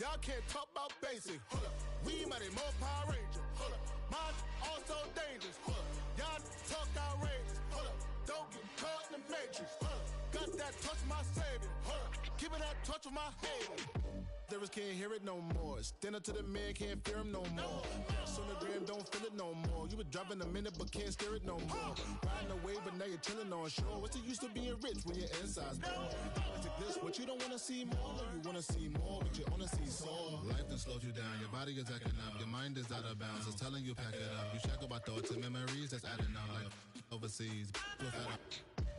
Y'all can't talk about basic. Hold up. We mighty more Power Ranger. Hold up. Mine also dangerous. Hold up. Y'all talk outrageous. Hold up. Don't get caught in the matrix. Hold up. Got that touch my savior. Hold up. Keeping that touch with my haters. Lyrics can't hear it no more. Stand up to the man, can't fear him no more. Sonogram don't feel it no more. You were driving a minute but can't steer it no more. Riding away but now you're chilling on shore. What's the use of being rich when your inside's poor? It's like this, what you don't wanna see more. You wanna see more, but you wanna see soul. Life done slowed you down, your body is acting up. Your mind is out of bounds, it's telling you pack it up. You shackle by thoughts and memories that's adding up. Like overseas,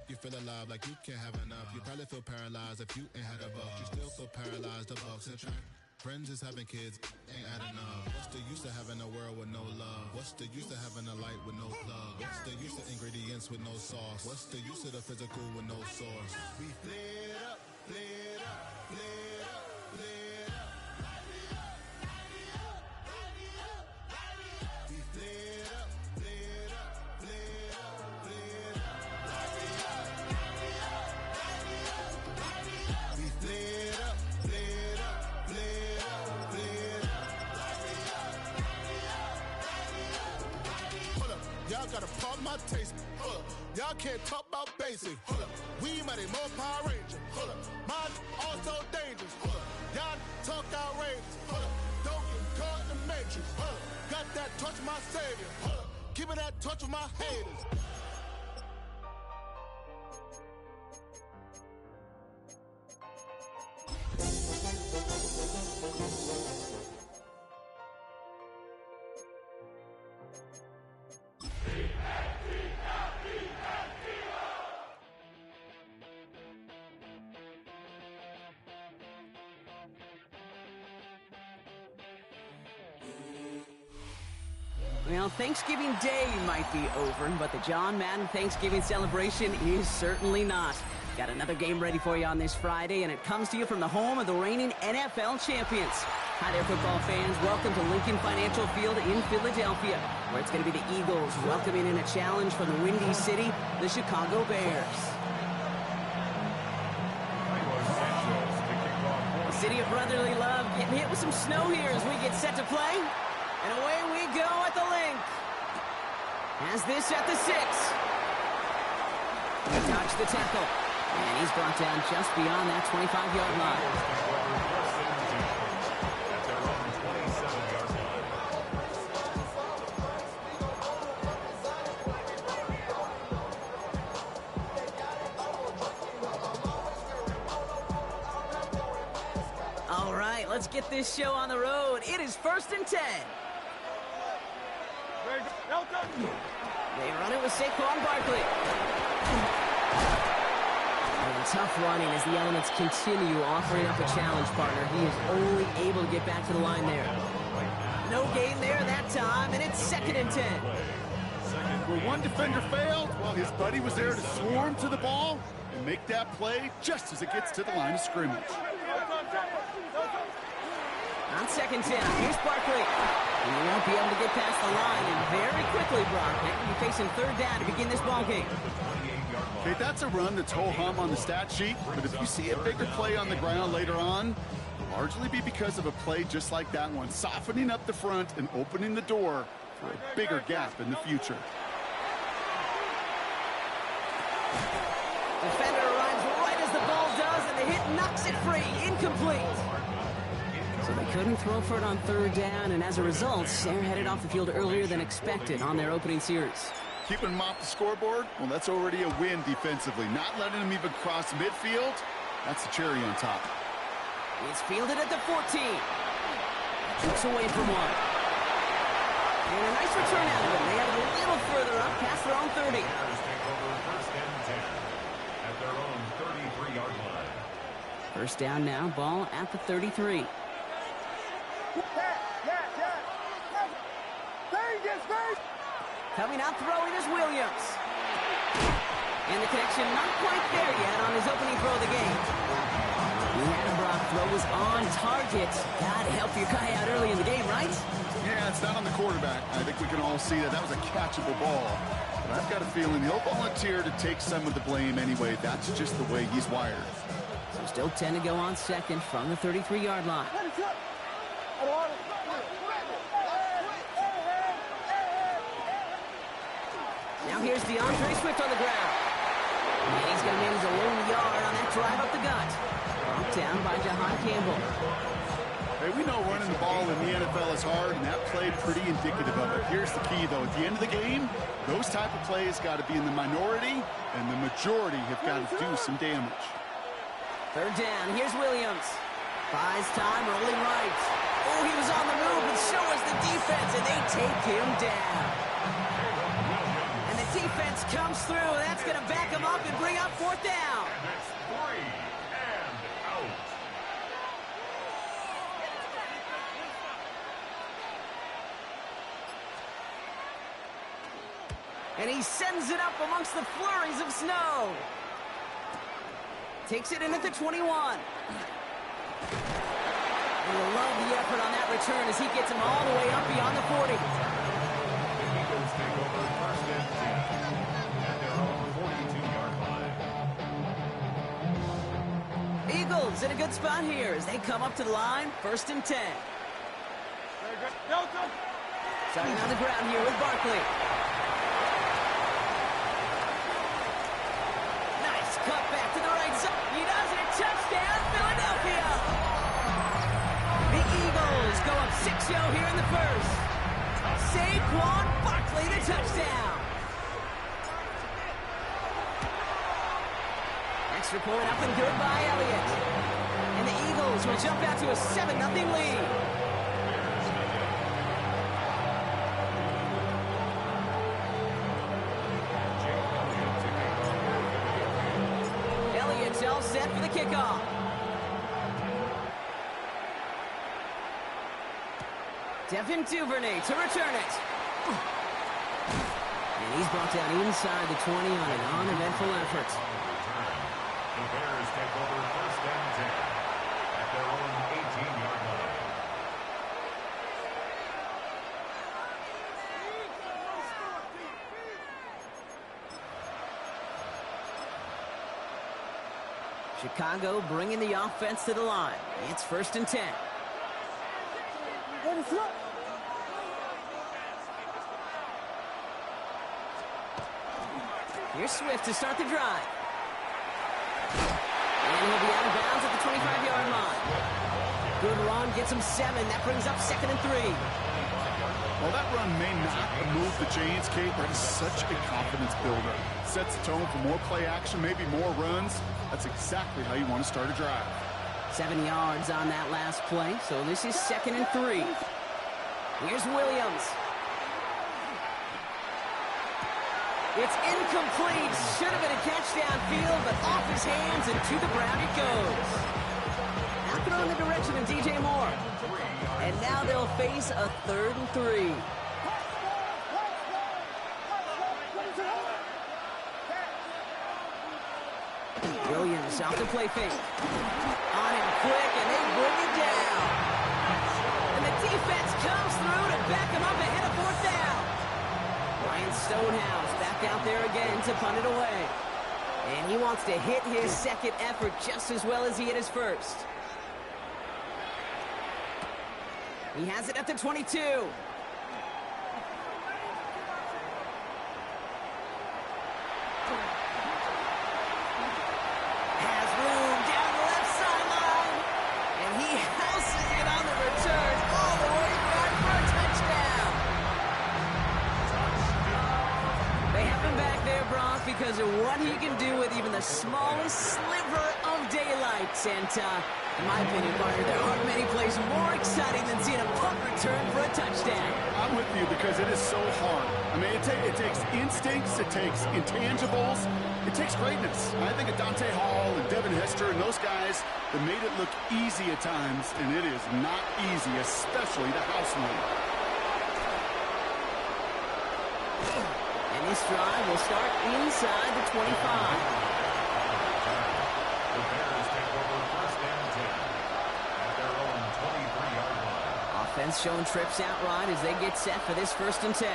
you feel alive like you can't have enough. You probably feel paralyzed if you ain't had a buck. You still feel paralyzed, the bucks and track. Friends is having kids, ain't adding up. What's the use of having a world with no love? What's the use of having a light with no plug? What's the use of ingredients with no sauce? What's the use of the physical with no source? We flared up, flared up, flared up, flared up. We flared up, flared up, flared up, flared up. We flared up, flared up, flared up, flared up. Hold up, y'all gotta pardon my taste. Hold up, y'all can't talk about basic. Hold up, we mighty more Power Ranger. Hold up, mine also dangerous. Hold up, y'all talk outrageous. Hold up, don't get caught in the matrix. Hold up, got that touch my savior. Hold up, keeping that touch with my haters. Well, Thanksgiving Day might be over, but the John Madden Thanksgiving celebration is certainly not. Got another game ready for you on this Friday, and it comes to you from the home of the reigning NFL champions. Hi there, football fans. Welcome to Lincoln Financial Field in Philadelphia, where it's going to be the Eagles welcoming in a challenge from the Windy City, the Chicago Bears. The city of brotherly love getting hit with some snow here as we get set to play. And away we go at the link. Has this at the 6. He dodged the tackle. And he's brought down just beyond that 25-yard line. All right, let's get this show on the road. It is 1st and 10. They run it with Saquon Barkley. And tough running as the Elements continue offering up a challenge partner. He is only able to get back to the line there. No gain there that time, and it's 2nd and 10. Where one defender failed, while his buddy was there to swarm to the ball and make that play just as it gets to the line of scrimmage. On 2nd 10, here's Barkley. He won't be able to get past the line, and very quickly, Brock, they're going to be facing 3rd down to begin this ballgame. Okay, that's a run that's ho-hum on the stat sheet, but if you see a bigger play on the ground later on, it'll largely be because of a play just like that one, softening up the front and opening the door for a bigger gap in the future. Defender arrives right as the ball does, and the hit knocks it free. Incomplete. So they couldn't throw for it on 3rd down, and as a result, they're headed off the field earlier than expected on their opening series. Keeping them off the scoreboard, well, that's already a win defensively. Not letting them even cross midfield, that's the cherry on top. It's fielded at the 14. Jukes away from one. And a nice return out of it. They have it a little further up past their own 30. At their own 33-yard line. 1st down now, ball at the 33. Coming out throwing is Williams. And the connection not quite there yet on his opening throw of the game. The Adam Brock throw was on target. Gotta help your guy out early in the game, right? Yeah, it's not on the quarterback. I think we can all see that was a catchable ball. But I've got a feeling he'll volunteer to take some of the blame anyway. That's just the way he's wired. So still 10 to go on 2nd from the 33-yard line. Now here's DeAndre Swift on the ground. And he's going to manage a lone yard on that drive up the gut. Brought down by Jahan Campbell. Hey, we know running the ball in the NFL is hard, and that play pretty indicative of it. Here's the key, though. At the end of the game, those type of plays got to be in the minority, and the majority have got to do some damage. Third down. Here's Williams. Buys time, rolling right. Oh, he was on the move, and so was the defense, and they take him down. And the defense comes through, and that's going to back him up and bring up fourth down. That's 3 and out. And he sends it up amongst the flurries of snow. Takes it in at the 21. And you'll love the effort on that return as he gets him all the way up beyond the 40. Eagles take over first and 10 at their own 42-yard line. Eagles in a good spot here as they come up to the line, first and 10. Starting on the ground here with Barkley. Nice cut back to the right side. He does it. Touchdown, Philadelphia. The Eagles go up 6-0 here in the first. Saquon Barkley, the touchdown. Extra point up and good by Elliott. And the Eagles will jump out to a 7-0 lead. Elliott's all set for the kickoff. Devin Duvernay to return it. And he's brought down inside the 20 on an uneventful effort. The Bears take over first and 10 at their own 18-yard line. Chicago bringing the offense to the line. It's first and 10. Here's Swift to start the drive. And he'll be out of bounds at the 25-yard line. Good run, gets him 7. That brings up second and 3. Well, that run may not move the chains, Kate, but it's such a confidence builder. Sets the tone for more play action, maybe more runs. That's exactly how you want to start a drive. 7 yards on that last play, so this is second and 3. Here's Williams. It's incomplete. Should have been a catch downfield, but off his hands and to the ground it goes. Now throw in the direction of DJ Moore. And now they'll face a 3rd and 3. Williams out to play fake. On him quick, and they bring it down. And the defense comes through to back him up ahead of fourth down. Ryan Stonehouse back out there again to punt it away. And he wants to hit his second effort just as well as he hit his first. He has it at the 22. Has room down the left sideline. And he houses it on the return all the way back for a touchdown. They have him back there, Brock, because of what he can do with even the smallest sliver of daylight. And in my opinion, partner, there aren't many plays more exciting than seeing a punt return for a touchdown. I'm with you because it is so hard. I mean, it takes instincts, it takes intangibles, it takes greatness. I think of Dante Hall and Devin Hester and those guys that made it look easy at times, and it is not easy, especially to house one. And this drive will start inside the 25. The Bears take over first and 10 at their own 23-yard line. Offense showing trips out right as they get set for this first and 10.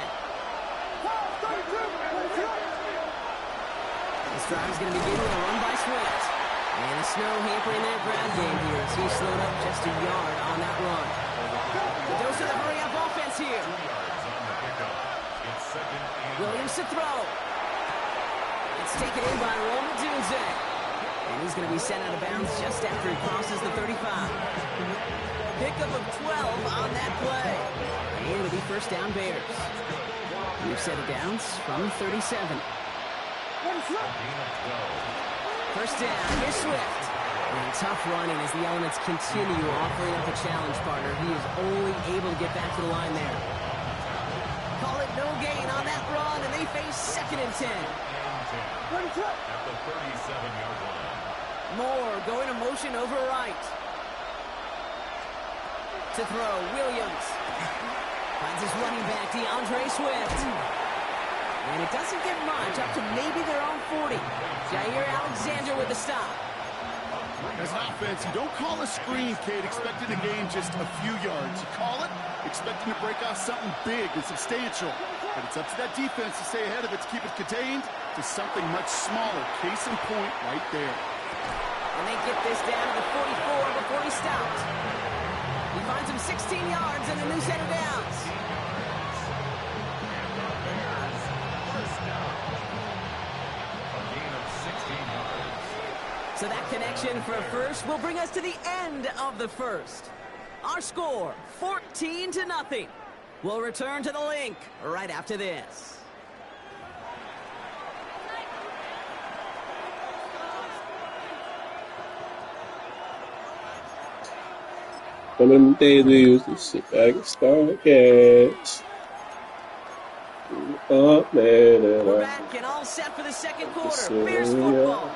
This drive is going to begin with a run by Swift. And the snow hampering their ground game here as he slowed up just a yard on that run. The dose of the hurry-up offense here. 2 yards on the pickup. It's second and Williams to throw. It's taken in by Rome Dunze. And he's going to be sent out of bounds just after he crosses the 35. Pickup of 12 on that play. And it'll be first down Bears. New set of downs from 37. First down, here's Swift. And tough running as the Elements continue offering up a challenge partner. He is only able to get back to the line there. Call it no gain on that run, and they face second and 10. at the 37-yard line. Moore going to motion over right. To throw, Williams. Finds his running back, DeAndre Swift. And it doesn't get much, up to maybe their own 40. Jair Alexander with the stop. As an offense, you don't call a screen, Kate, expecting to gain just a few yards. You call it expecting to break off something big and substantial. But it's up to that defense to stay ahead of it, to keep it contained to something much smaller. Case in point right there. And they get this down to the 44 before he stopped. He finds him 16 yards and a new set of downs. So that connection for a first will bring us to the end of the first. Our score, 14-0. We'll return to the link right after this. One of them days we used to sit back and start games. We're back and all set for the second quarter. Bears football.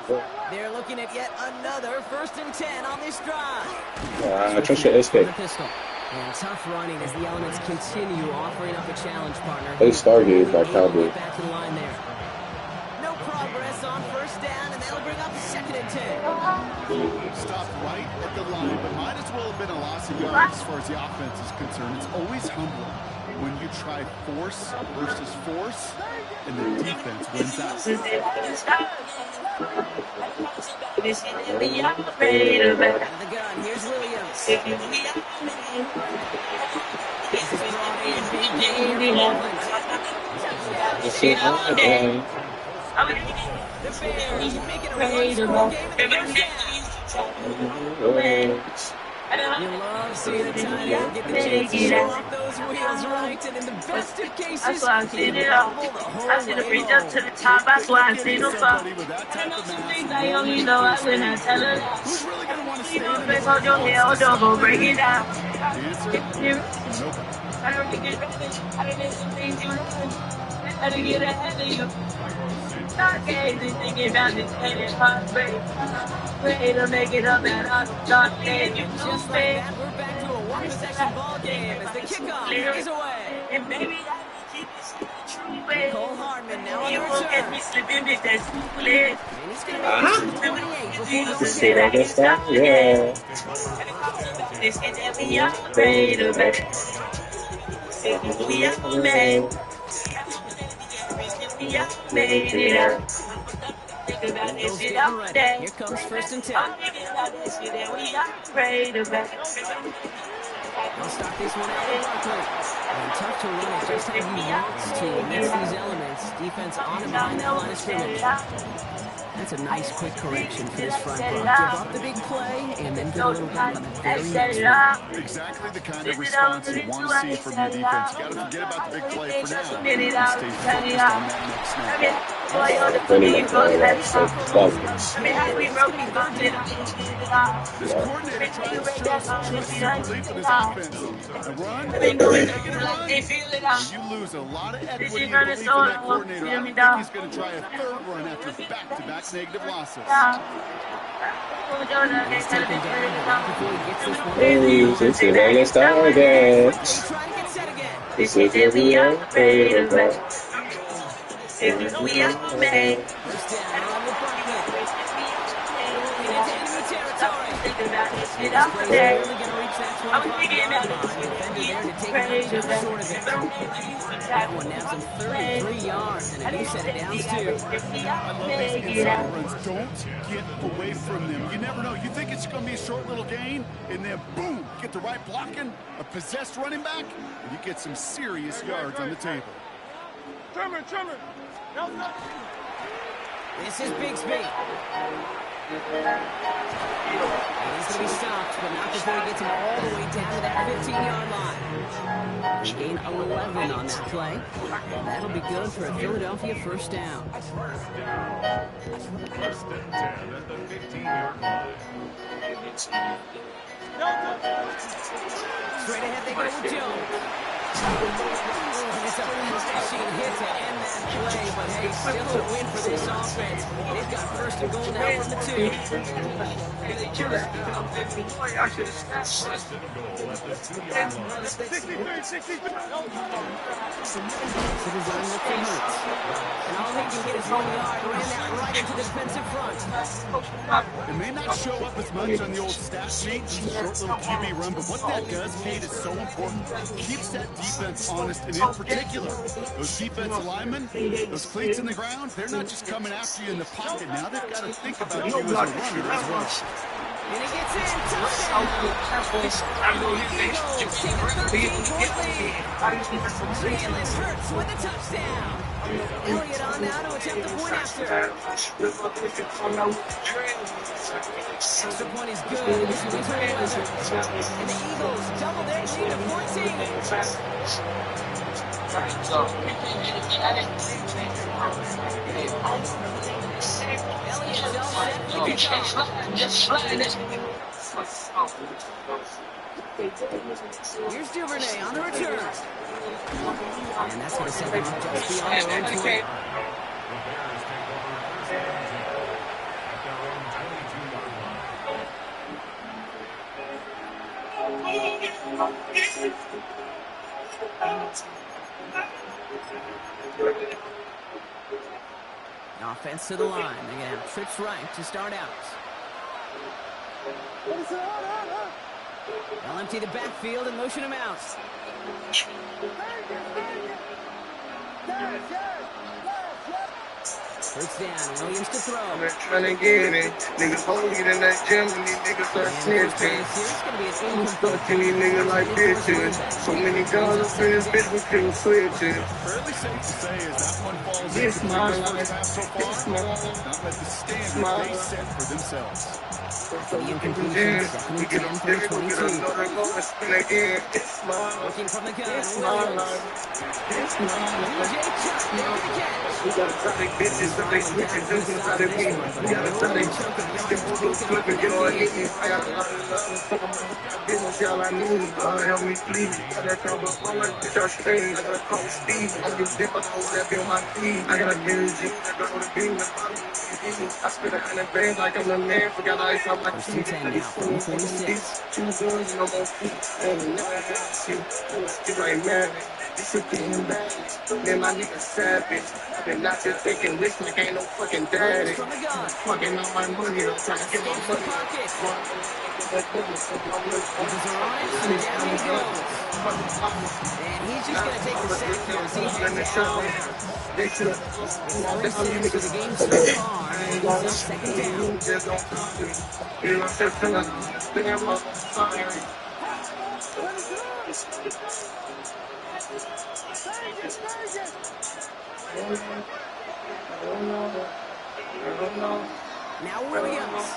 They're looking at yet another 1st and 10 on this drive. I trust your escape. And tough running as the Elements continue offering up a challenge partner. They started by Cowboy. Back to the line there. No progress on 1st down, and that'll bring up 2nd and 10. Stopped right at the line, but might as well have been a loss of yards as far as the offense is concerned. It's always humbling when you try force versus force, and the defense wins out. Out of the gun, here's Williams. This is brought in, big game for Oakland. The Bears making a run-score game in the first down. You love seeing the tight end get the chance to show off those wheels right, and in the best of cases, that's why I see it up. I see the reach up to the top, that's why I see the fuck. I know some things I only know, I will not tell her that. Who's really going to want to stay in Don't hold your hair, or don't go break it down. Nobody. I don't think it's ready. I don't need some things you learn. I don't get ahead of you. Not crazy, thinking about this headed heartbreak. Way to make it up and I'm not dead. You Just like that, we're back to a one-possession ball game as the kickoff is away. And baby, I keep it true way. Cole Hardman now on You the won't get return. me slipping with that split. And he's going to make it 28 before the Say that against that? Yeah. This is that we are afraid of it. We are made. We are made it up. Think about this shit all day. Here comes 1st and 10. I'm thinking about this shit that we are afraid of it. They'll start this one out with Barkley. And tough to run it just how he wants to against these elements. Defense on and behind that line of scrimmage. That's a nice quick correction for this front run. Give up the big play and then go a little bit on the very next one. Exactly the kind of response you want to see from your defense. You got to forget about the big play for now. And stay focused on that next snap. Running up the Falcons. This coordinator tries to show some belief in his offense. A run, a negative run, and you lose a lot of equity and belief in that coordinator. I don't think he's going to try a 3rd run after back-to-back negative losses. He's taken down before he gets this one. Hey, this is against our games. Try to get set again. This is what we are afraid of. We are made. First down, along with Barkley. Into the territory. thinking about this shit This all play's day. barely going to reach that I was 25-yard thinking about line. this shit. Defender there to take Crazy, it just short of it. but I'm thinking That one nabs him 33 yards, and a new set of downs, too. I love these inside runs. Don't get away from them. You never know. You think it's going to be a short little gain, and then boom, get the right blocking, a possessed running back, and you get some serious yards on the table. Trimmer. This is Bigsby. He's going to be stopped, but not before he gets him all the way down to that 15-yard line. They gain 11 on that play. That'll be good for a Philadelphia first down. First and 10 at the 15-yard line. Straight ahead they go with Jones. It's a flashing hit to end that play, but hey, still a win for this offense. They've got first and goal now from the 2. First and goal at the 2-yard line. 63. Citizen look for Hurts. And all he can get is 1 yard, ran that right into the defensive front. It may not show up as much on the old stat sheet, just a short little QB run, but what that does, Kate, is so important. Keeps that defense honest, and in particular, those defensive linemen, those cleats in the ground, they're not just coming after you in the pocket now. They've got to think about you as a runner as well. And he gets in, touchdown! Eagles take a 13-point lead. Jalen Hurts with a touchdown. Elliott on now to attempt the point after. Extra point is good in this winter weather. And the Eagles double their lead to 14. Here's Duvernay on the return. And that's going to set them up just beyond their own 20. The Bears take over first and 10 at their own 22-yard line. Offense to the line. They're going to have trips right to start out. They'll empty the backfield and motion him out. First down, Williams to throw. I'm trying to get it. Niggas hold me in that gym and these niggas start snitching. I'm stuck in these niggas like bitches. So many guns up in this bitch, we couldn't switch it. Fairly safe to say is that one falls It's into my the life. first half so far. It's my life. Not let the standard my they life. set for themselves. So we can do this. We get on there, we get another go and spin again. It's my life. Looking from the gun, It's my Williams. life. It's my DJ life. Chuck, there with the catch. We gotta tell they bitches that they switching just inside of me. We gotta tell they get those flip and get on hit me. I got a lot of love and some business y'all I need. God help me please. I gotta come up on my bitch I stay. I gotta call Steve. I get dip on that be on my feet. I gotta get a G. I gotta go to beam. I spit 100 bands like I'm the man. Forgot ice on my First and teeth. 10 now, from 26. 2 guns and no more feet. And never had you. You like man. This shit getting bad. Man, my nigga savage. I've been out here taking risks like ain't no fucking daddy. From the gun. Fucking all my money, I'm trying to get my Escapes the money. pocket. Eagles are on it, and down he goes. And he's just going to take the sack here as he heads out. They should have. 3-6 for the game so far. And it's a second down. You know, I'm just gonna damn up. Now Williams.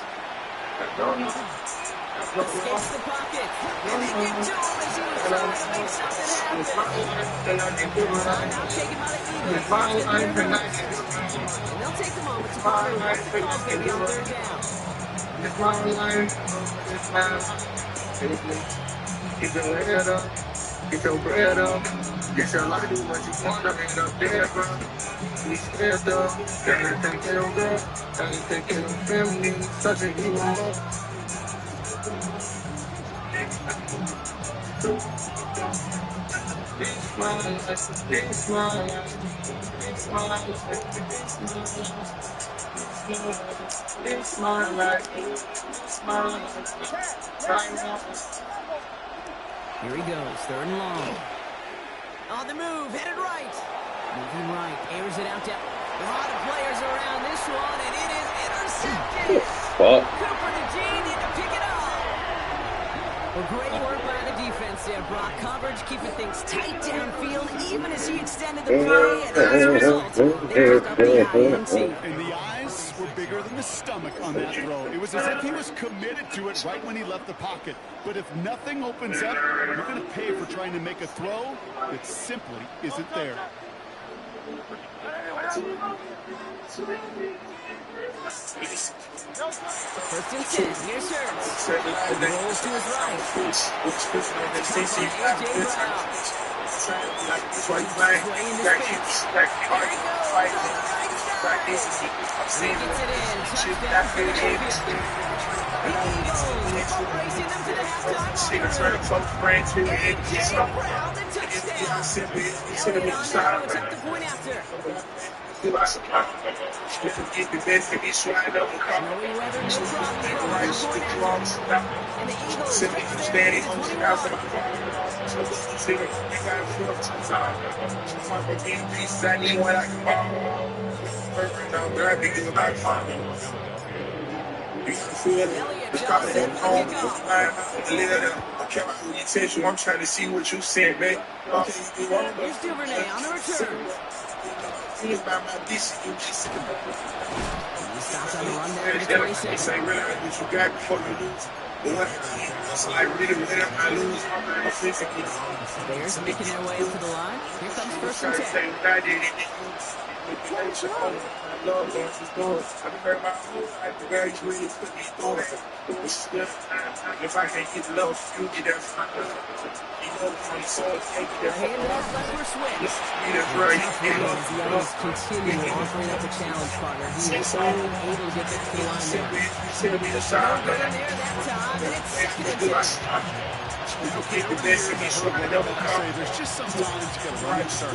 Escapes the pocket. And they get to him as he was trying to make something happen. Now taken by the Eagles. First and 10. And they'll take the moment to ponder what's the call going to be on third down. It's my life. It's my life. Keep your head up. Get your bread up. Get your life, do what you want. I ain't up there, bro. We scared up. Gotta take care of girl. Gotta take care of family. Such a hero. It's my life. It's my life. It's my life. It's my life. It's my life. It's my life. Right now. Here he goes, 3rd and long. On the move, headed right. Moving right, airs it out to... A lot of players around this one, and it is intercepted. Fuck. Cooper to Gene in to pick it up. Well, great work by the defense there, Brock. Coverage keeping things tight downfield, even as he extended the play, and as a result, they picked up the INT. And the eyes were bigger than the stomach on that throw. It was as if he was committed to it right when he left the pocket. But if nothing opens up, you're going to pay for trying to make a throw that simply isn't there. First and 10, here's Hurts. Rolls to his right. I'm trying to see what you said, man. Here's Duvernay on the return. He stops on the run there for the 27. It's like really what you got before you lose. It's like really when I lose, Bears making their way to the line. Here comes first and 10. If I can't get love, you get that. Hand off left for switch. Continue offering up a challenge, partner. He was able to get back to the line there. No good in there that time, and it's 2nd and 10. There's just sometimes you gotta run and start.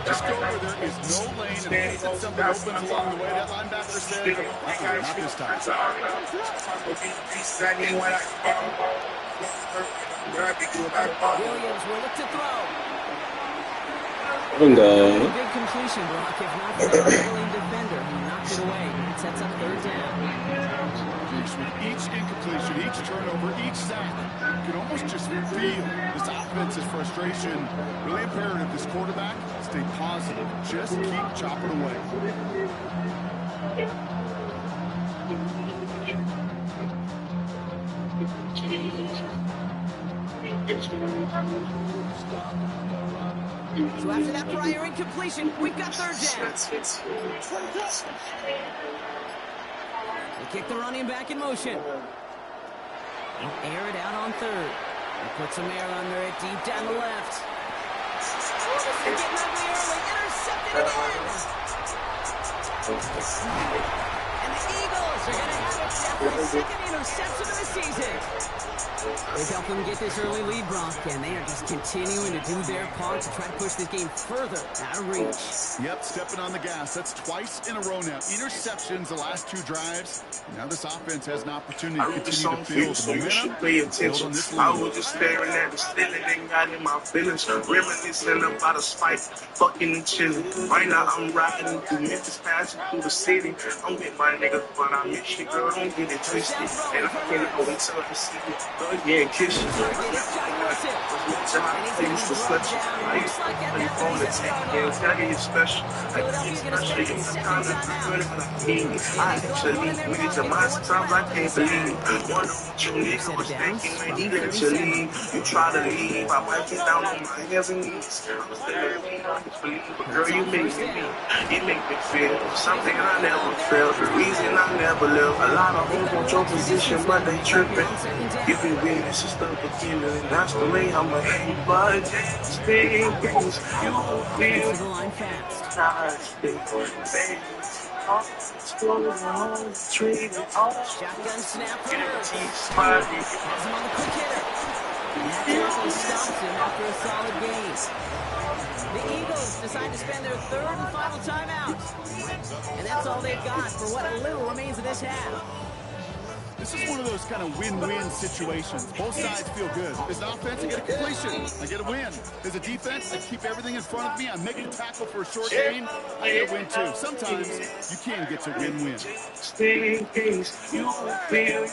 Just go where there is no lane and hope that something opens along the way. That linebacker said, not this time. Williams will look to throw. And Big completion, Brock, if not for the willing defender who knocked it away. It sets up 3rd down. Each incompletion, each turnover, each sack, you can almost just feel this offense's frustration. Really imperative this quarterback stay positive. Just keep chopping away. So after that prior incompletion, we've got 3rd down. They kick the running back in motion. They'll air it out on 3rd. They put some air under it deep down the left. They're getting ugly early. Intercepted again. And the Eagles are going to have it after the 2nd interception of the season. They've helped them get this early lead, Brock, and they are just continuing to do their part to try to push this game further out of reach. Yep, stepping on the gas. That's twice in a row now. Interceptions the last 2 drives. Now this offense has an opportunity to continue to build so you should pay attention. I was just staring at the stealing and got in my feelings. Reminiscing about a spike, fucking and chilling. Right now I'm riding through Memphis, passing through the city. I'm with my nigga, but I miss you, girl. Don't get it twisted. And I can't go until I see you. Yeah, kiss you. I used to slip you. I used to play phone to take games. I get you special. I get you special. You kind of good when I need it. I actually need it to my sometimes I can't believe it. Wonder what you need. I was thinking when you didn't leave. You try to leave. I might get down on my hands and knees. I was there. I just believe it. Girl, you make me. You make me feel something I never felt. The reason I never live. A lot of hoes want your position, but they tripping. You be with this is the beginning. That's the way I'm a hate, but things you feel. Shotgun snap for Hurts. Has him on the quick hitter. And that tackle stops him after a solid gain. The Eagles decide to spend their third and final timeout. And that's all they've got for what little remains of this half. This is one of those kind of win-win situations. Both sides feel good. As an offense, I get a completion. I get a win. As a defense, I keep everything in front of me. I'm making a tackle for a short gain. I get a win, too. Sometimes you can get to win-win. Stay in case you feel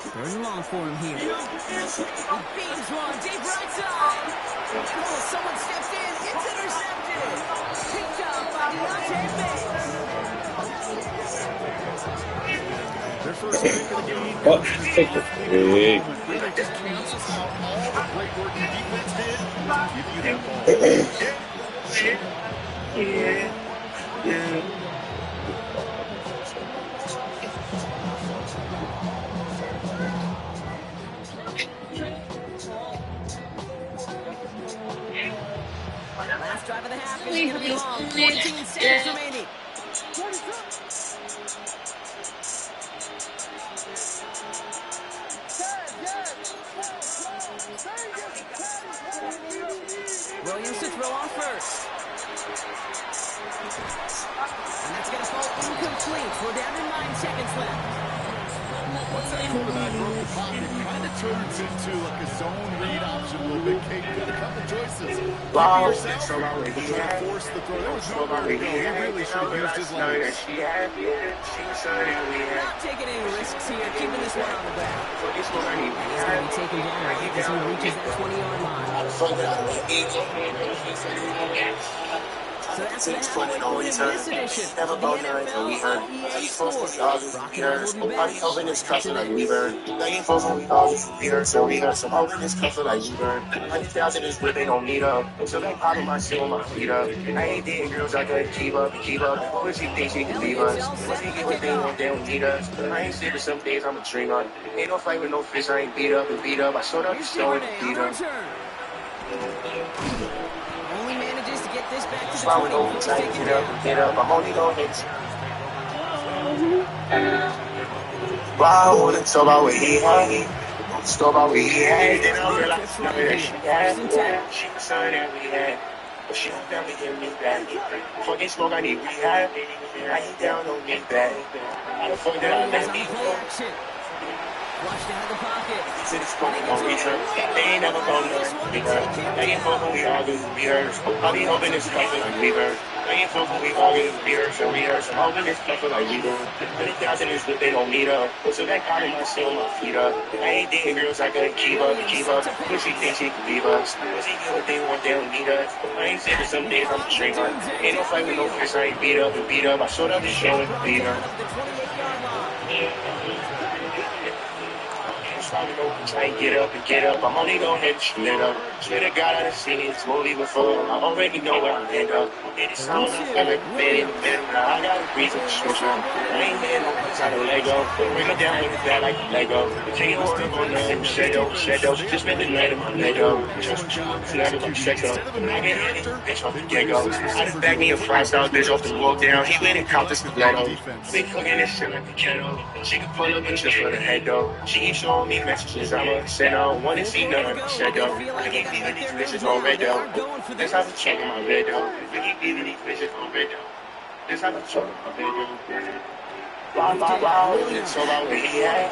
Third and long for him here. Beams one, deep right side. Oh, someone steps in. It's intercepted. Picked up by Deontay Banks. Their first pick of the game. What? Take the big. Really just cancels out all the great work the defense did to give you that ball. Yeah. Last drive of the half is going to be long. 14 seconds remaining. Williams to throw on first. And that's going to fall incomplete. We're down to 9 seconds left. Once that quarterback broke the pocket, it kind of turns into like a zone read option a little bit. Kate got a couple choices. Wow. Keep yourself, or try to force the throw. There was nowhere to go. He really should have used his legs. Not taking any risks here, keeping this one on the ground. He's going to be taken down right as he reaches that 20-yard line. So that's the halfway point of this edition of the NFL EA Sports. Rock and roll will be back. So that part of my shit on my feet up. I ain't dating girls I couldn't keep up. What she thinks she can leave us? What she get what they want, they don't need us. I ain't sleeping some days, I'm a dreamer. Ain't no fight with no fish, I ain't beat up and beat up. I showed up to show it and beat up. Only manages to get this back to the 20. Why we don't try to get up. I'm only gonna hit you. Why I wouldn't talk about what he had? Talk about what he had. Then I realized that she had. She was something that we had. But she don't never give me back. Fucking smoke, I need rehab. I ain't down on me back. How the fuck did I let me go? Flushed out of the pocket. To this point, no return. They ain't never gonna learn. They ain't fuck when we argue, rehearse. I'll be hoping it's coming like reverse. They ain't fuck when we argue, rehearse. I'm hoping it's coming like reverse. 30,000 is what they don't need up. So that kind of my soul, my feet up. I ain't dating girls I couldn't keep up. What she thinks she can leave us? What she get what they want, they don't need us. I ain't saying some days I'm a drinker. Ain't no fight with no fish, I ain't beat up and beat up. I showed up to show and beat up. Try to get up. I'm only gonna hit you lit up. Swear to God, I done seen this movie before. I already know where I'm end up. It is sound like a bed in the middle. Now I got a reason to switch up. I ain't man no side of Lego. Bring it down with the bad like Lego. Take it order on the shadow. Just spend the night in my Lego. Just let it check up. I get any bitch off the get-go. I just bagged me a $5 bitch off the walk down. He went and caught this stiletto. They cooking this shit like a kettle. She can pull up and just for the head though. She keep showing me messages. I'm send I don't want to see none. Said though, I keep leaving these bitches on red though. That's how I'm checking my red though. I keep leaving these bitches on red though. That's how I'm checking my red though. Wow, it's so about what he had.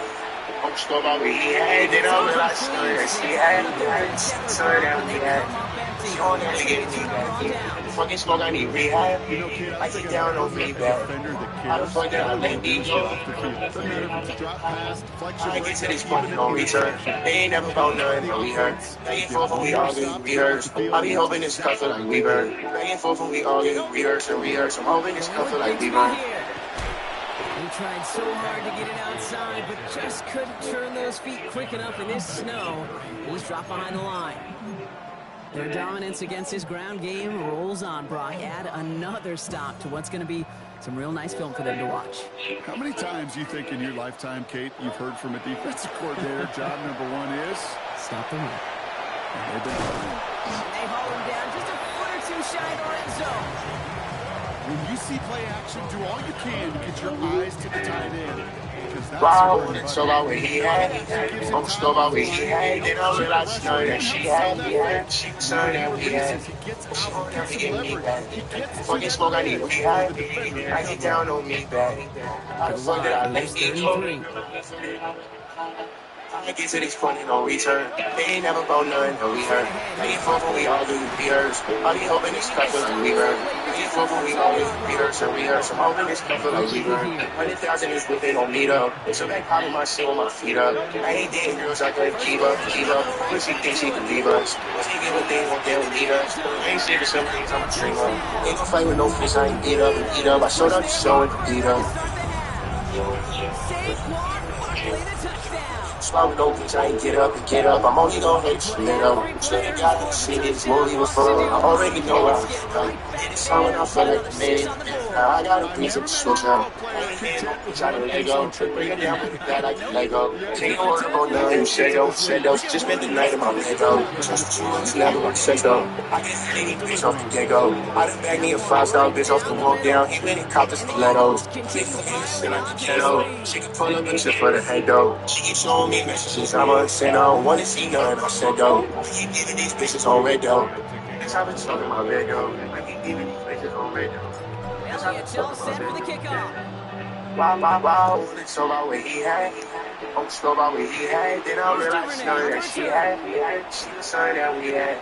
I'm just about what he had. Then I realized that she had. So that we had. She on there to get me back. Fucking smoke, I need rehab. I get down on me back. How the fuck did I let me go? I get to this point, no return. They ain't never about nothing, no we hurt. They ain't full when we argue, rehearse. I be hoping it's comfort like we burn. They ain't full when we argue, rehearse. I'm hoping it's comfort like we burn. He tried so hard to get it outside, but just couldn't turn those feet quick enough in this snow. He's dropped behind the line. Their dominance against his ground game rolls on, Brock. Add another stop to what's going to be some real nice film for them to watch. How many times do you think in your lifetime, Kate, you've heard from a defensive coordinator, job number one is? Stop the run. And they've been fine. They haul him down just a foot or two shy of the red zone. When you see play action, do all you can to get your eyes to the tight end. Because that's Wow, your bread and so butter. about what he had. I'm still about what he had. Then I realized none that she had. She was something that we had. He gets She out, won't gets never some get me leverage. back. He gets to Fucking that smoke, I need what he had. the defender I get down on me back. How the fuck did I let Here's me go? 33. I get to this point and no return. They ain't never about nothing, no we heard. I get fucked when we all do rehearse. I be hoping this cup like we burn. I get fucked when we all do rehearse and rehearse. I'm hoping this cup like we burn. 100,000 is what they gon' meet up. So back popping my shit with my feet up. I ain't dating girls I couldn't keep up. When she thinks she can leave us. Once they get what they want, they don't need us. I ain't shit for some things, I'm a dreamer. Ain't gon' fight with no fish, I ain't beat up and eat up. I showed up to show and beat up. Swallow no bitch, I ain't get up and get up. I'm only gon' hate straight up. Straight gotta see this movie before. I already know where I'm from. This song when I feel like I made it. Now I got a reason to switch up. I ain't getting no bitch out of Lego. Bring it down with that like Lego. Take no word about nothing. Say those. Just spent the night in my Lego. Just two months, never gonna say though. I get any bitch off the get-go. I done bagged me a 5-star bitch off the walk down. He went and copped the stilettos. Big fucking shit like the ghetto. She can pull up and shit for the head though. She keep showing me messages, I'ma send. I don't wanna see none, I said though. I keep giving these bitches on red though. Bitch, I've been talking about red though. I keep giving these bitches on red though. Elliott all set for the kickoff. Wow, it's all about what he had. I'm still about what he had. Then I realized none that she had. She was something that we had.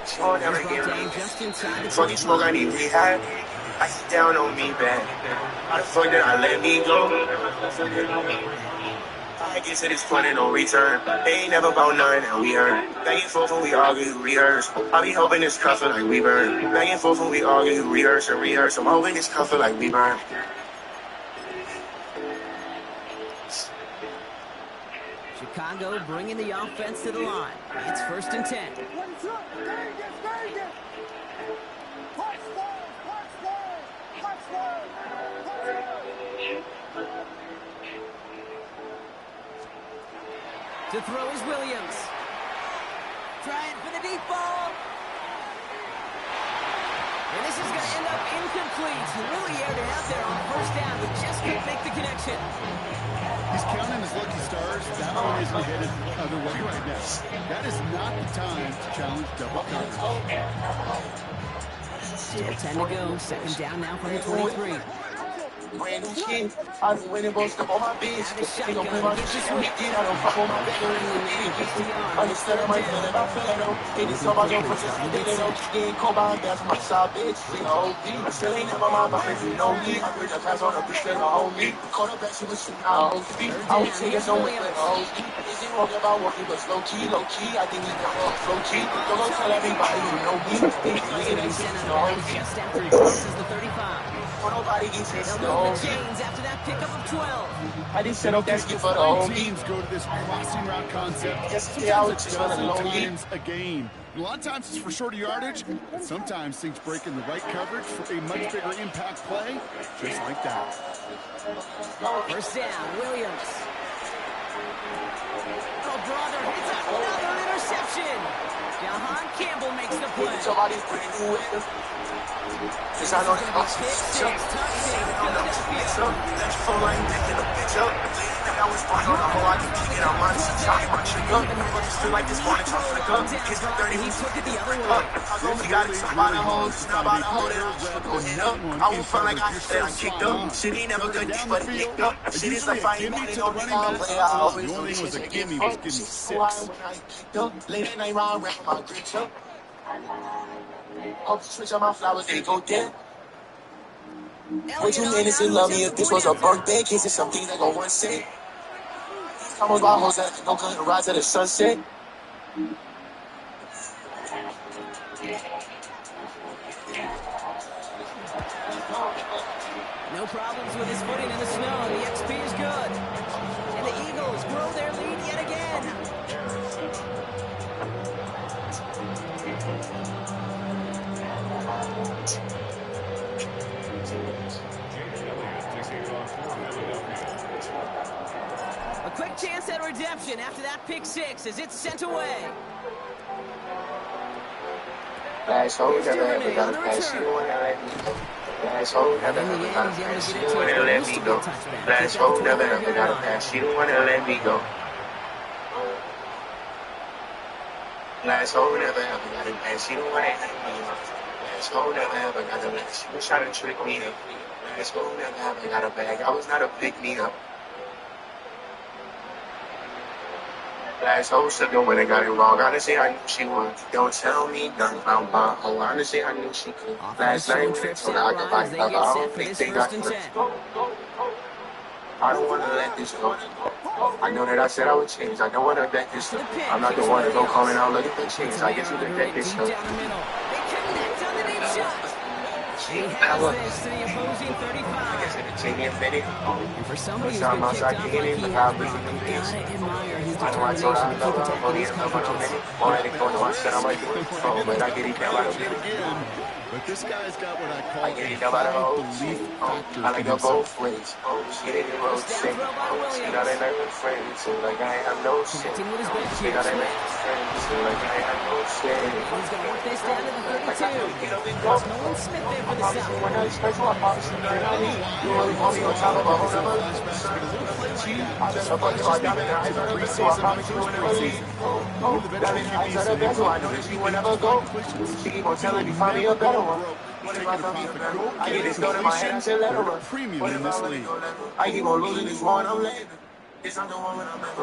She won't never get me. Fucking smoke, I need rehab. I sit down on me back. How the fuck did I let me go? I get to this point and no return. They ain't never about nothing that we earn. Back and forth when we argue, rehearse. I be hoping this comfort like we burn. Back and forth when we argue, rehearse and rehearse. I'm hoping this comfort like we burn. Chicago bringing the offense to the line. It's 1st and 10. To throw is Williams. Trying for the deep ball. And this is going to end up incomplete. Really aired it out there on 1st down, but just couldn't make the connection. He's counting his lucky stars. That one isn't headed the other way right now. That is not the time to challenge double coverage. Still 10 to go. 2nd down now from the 23. Brand new shit. I done went and both up on my bitch. They gon' play my shit when he get. I don't fuck on my bitch. Understand I'm right there, I'm feeling though. They just talk about your princess, they know. You ain't called by a dance my side, bitch. We OD. I still ain't never mind my face, you know me. I bring the pass on a bitch, they gon' hold me. Caught her back, she was shooting out OD. I would say it's no way, but OD. Is he walking about walking, but low key. I think he's got off low key. Don't go tell everybody you know me. They get that shit, no OD. Just after he crosses the 35. Nobody gets hit, They'll move the chains after that pickup of 12. I didn't set up that skip for the whole Teams go to this crossing route concept. Yesterday I was just a running dozen low lead. times a game. A lot of times it's for shorter yardage, but sometimes things break in the right coverage for a much bigger impact play, just like that. 1st down, Williams. Oh, brother, it's another interception. Jahan Campbell makes the play. Somebody's brand new with them. Cause I know that I'm switch up. Switch up. That's for like picking a bitch up. I was born on the whole, I can kick it on my shot, my trick up. But just feel like this morning, try to flick up. Kids got 30, he took it the other way. I only got it by the hole, it's not by the hole, then I'm going up. I won't front like I said, I kicked up. Shit ain't never good, but it picked up. Shit is like I ain't got it on the ground, but I always do this shit again. Fuck, shit so high when I kicked up. Late at night, round, wrap my grits up. Hope switch on my flowers, they go dead. Would you mean to love me if this was a birthday? Kiss is something that go one say. Come on, my hoes that don't come to ride to the sunset. No problems with his footing in the snow. The XP is good. And the Eagles grow their lead yet again. A quick chance at redemption after that pick 6 as it's sent away. Last hole Here's never ever Duvernay got on a the pass. She return. don't wanna let me go. Last hole And never in the ever end, got a he's able pass. to She get it don't to wanna his what let used me to be a go. touchback. Kick Last out hole to a never ever 12-yard got a line. pass. She don't wanna let me go. Last hole never ever got a pass. She don't wanna let me go. Last hole never ever got a pass. She was trying to trick me up. Last hole never ever got a bag. I was not a pick me up. Last hole sugar when I got it wrong. Honestly, I knew she would. Don't tell me nothing about my hoe. Honestly, I knew she could. Offense Last night showing when they trips told her I down could line as bite they her, get I set don't for think this they got 1st and her. 10. I don't want to let this go. I know that I said I would change. I don't want to bet this To stuff. the pitch, I'm not the it's one to go calling Williams. out looking for change. Puts a I man guess you could under bet it this deep stuff. down the middle. They connect on the deep shot. And he has this to the opposing 35. Take me a minute. And for somebody who's First time been kicked outside off kicking like in, he the has, crowd was Brock, in the you face. gotta admire his I know I told her determination I to love keep her, attacking but these yeah, love her no coverages. minute. All that That going on, I was said I might risky. do it. Right Oh, in but the I get it down elbow by the chip minute. in. But this guy's got what I call I a get it down by the high hole. belief factor I in like her himself. both ways. She didn't roll First down sick. throw by She got Williams. a nervous friend, so like I have no shit. Connecting with his back She here, got a Swift. nervous friend, so like I have no shit. And he's going to work this down to the 32. It's Nolan Smith there for the stop. When I special, I promise you, man, I I don't know need why, you but only every want once me in a on top while of a when whole these little nother. flashbacks get a little play like that, it I just just flashes me me back to the preseason of the first preseason. One of the veteran QBs in the Oakland Division, they just find cushions. He'll never go broke. He's taking a profit. Go get it. Inflation, they're at a premium in this league. I keep on losing this one, I'm leaving. Yes, I'm the one when I'm at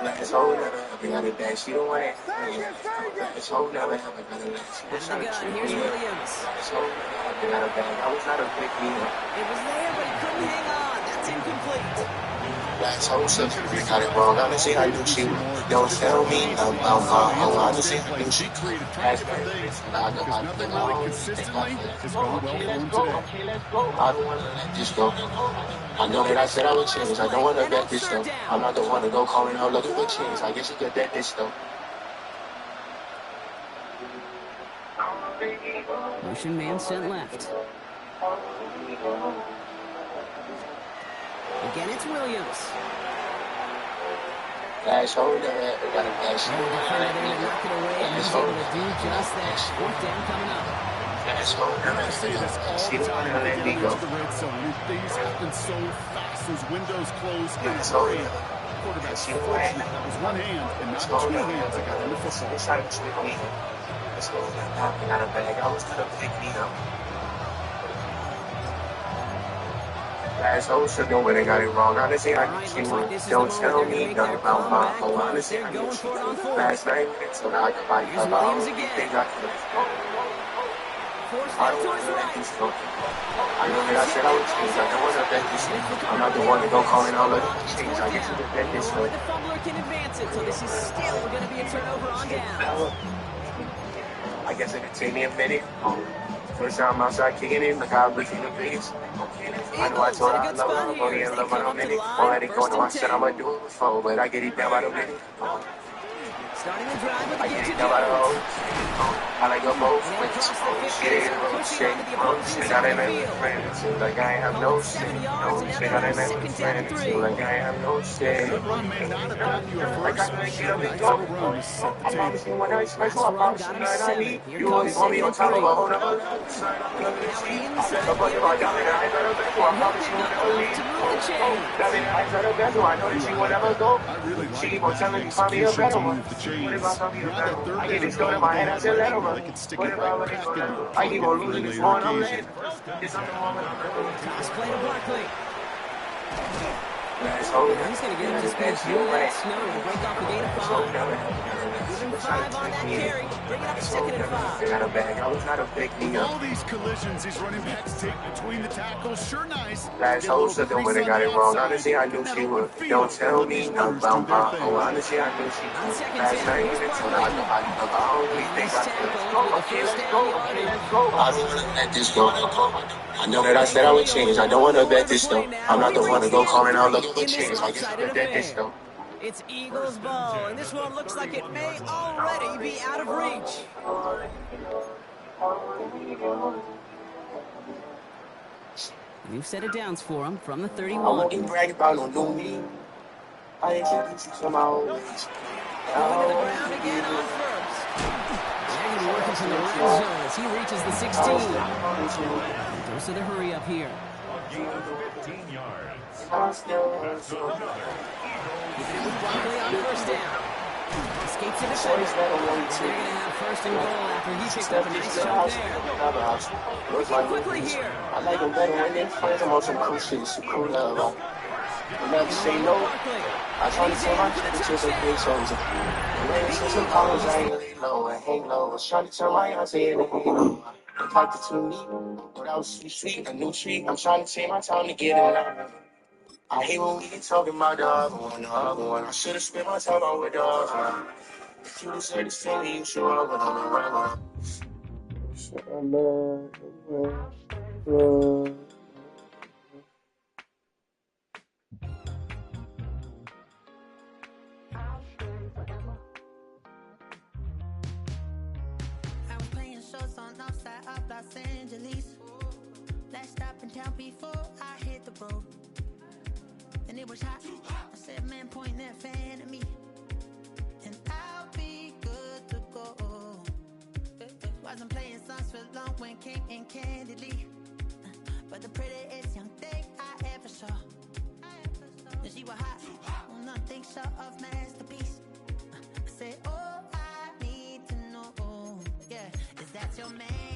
Last hole never ever got it back. She don't want it. Last hole never ever got it back. She Out was of the trying to gun, trick here's me. Williams. Last hole never ever got it back. I was not a quick leader. It was there, but he couldn't hang on. That's incomplete. Last whole There's subject, going to be they some got it talk wrong. about Honestly, I knew Alden she Pujols would. more. Don't Just tell how me amazing he about is on my the hoe. influence Honestly, he I knew plays. she Be could. creative, try Last different night, things I got because my nothing really consistently has gone well for him today. I don't want to let this go. I know that I said I would change. I don't want to bet this though. I'm not the one to go calling out looking for change. I guess you could bet this though. Motion man sent left. Again, it's Williams. Last hole never ever got a pass. And the defender there to knock it away, and he's able to do just that. 4th down coming up. Last hole never I ever say got this a all pass. She the don't want time to when let they me get go. into the red zone. And things happen so fast. Those windows close in a Last hole hurry. never. Quarterback's fortunate. That was one hand and not two hands that got into football. They tried to trick me. Let's go. I got a bag. I was gonna pick me up. Last whole sugar when I got it wrong. Honestly, I knew she would. Don't tell me nothing about my hoe. Honestly, I knew she would. Last night, so now I can buy her. I don't think they got it. I don't want to let this go. I know that I said I would change. I don't want to bet this. I'm not the one to go calling out looking for change. I guess you can bet this Only though. the fumbler can advance it, so this is still going to be a turnover on down. I guess it could take me a minute. First time outside kicking in, like I was in the face. I know I Eagles told in her a I good love her, spot but here yeah, as they love her come no up to the minute. All line. that it 1st going on, I and said 10. I'ma do it before, but I get it down by the minute. Starting the drive with I the get get it to down by the hole. Jones. I like her both And ways. across the 50 Shit, as they're pushing onto the opposing shit, side I of the ain't field. friends. Like I ain't have Call no it shit. 7 yards, and now Shit, they'll I have ain't 2nd down and friends. 3. Like I ain't have no shit. That run may not have gotten you a first, but sure, nice little run to set the table. Last run got him 7. Here comes 2nd and 3. Now inside here they go. And he'll pick up enough to move the chains. I know that she will never go. I really like She it keep when on they have telling the me, find me a execution better to one. move the What chains. about some You're on that I third get down this going in call my to go head, I that said, let her direction. run. They can stick What it about right when they back go in down? and I plug keep it on for a losing this later one, I'm occasion. late. It's on the moment. Toss play to Barkley. Last hole. And he's going to get up to speed through that snow to break off the gain of 5. Give him 5 on that carry. Bring it up to 2nd and 5. Got a bag. I was not a big me All up. these collisions these running backs take between the tackles, sure nice. Last Get a hole little sucker when crease they on got the it wrong. outside, Honestly, I knew in that she open would. field, Don't tell let me these nothing runners do about their my thing. hoe. Honestly, I knew she On would. 2nd Last down, night here's when they told her Barkley. I could buy her, I don't think And they this got tackle this. for the first down yardage. I don't want to let this go. I know that I said I would change. I don't want to bet this though. I'm not the one to go calling out looking for In this change. I guess I lopsided could bet this affair. though. It's Eagles ball, and this one looks like it may already be out of reach. New set of downs for him from the I 31. won't brag about no new me. I introduce you to my old ways. Going to the ground again on 1st. looking for the red zone as he reaches the 16. Goes to the hurry up here. A gain of 15 yards. That's another. Keeping it with Barkley on first down. Escapes the defender. They're going to have first and goal after he picked up a nice chunk there. Looking quickly here. I like them better when they're friends. I'm on some cool shit, some cool love. I never say no. I try to tell my kids to a big soldier. Maybe since some problems I ain't really low. I hang low. I was trying to tell my auntie and they know. The type to me, but I was sweet, a new treat. I'm trying to take my time to get it out. I hate when we get talking about the other one. I should have spent my time out with the other one. If you deserve this thing, you should run with on the run. I was playing shows on outside of Los Angeles. Last stop in town before I hit the road. And it was hot. I said, man, point that fan at me. And I'll be good to go. Wasn't playing songs for long when came in candidly. But the prettiest young thing I ever saw. And she was hot. Well, nothing short of masterpiece. I said, oh, I need to know. Yeah, is that your man?